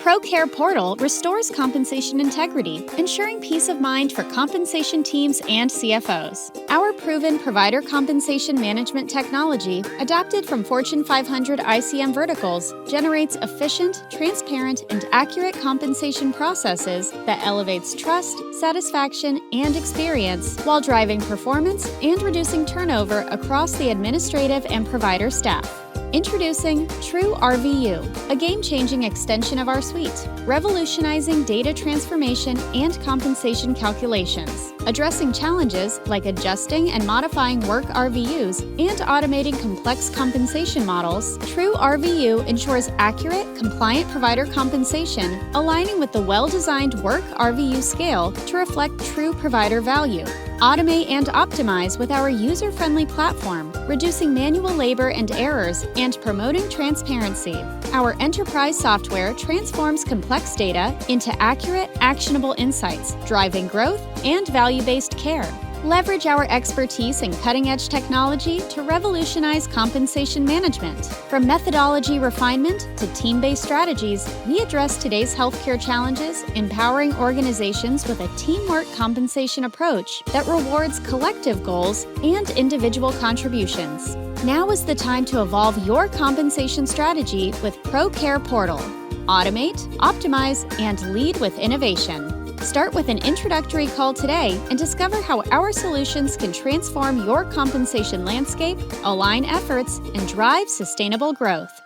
ProCARE Portal restores compensation integrity, ensuring peace of mind for compensation teams and CFOs. Our proven provider compensation management technology, adapted from Fortune 500 ICM verticals, generates efficient, transparent, and accurate compensation processes that elevates trust, satisfaction, and experience while driving performance and reducing turnover across the administrative and provider staff. Introducing truRVU, a game-changing extension of our suite, revolutionizing data transformation and compensation calculations, addressing challenges like adjusting and modifying work RVUs and automating complex compensation models. truRVU ensures accurate, compliant provider compensation, aligning with the well-designed work RVU scale to reflect true provider value. Automate and optimize with our user-friendly platform, reducing manual labor and errors and promoting transparency. Our enterprise software transforms complex data into accurate, actionable insights, driving growth and value-based care. Leverage our expertise in cutting-edge technology to revolutionize compensation management. From methodology refinement to team-based strategies, we address today's healthcare challenges, empowering organizations with a teamwork compensation approach that rewards collective goals and individual contributions. Now is the time to evolve your compensation strategy with ProCARE Portal. Automate, optimize, and lead with innovation. Start with an introductory call today and discover how our solutions can transform your compensation landscape, align efforts, and drive sustainable growth.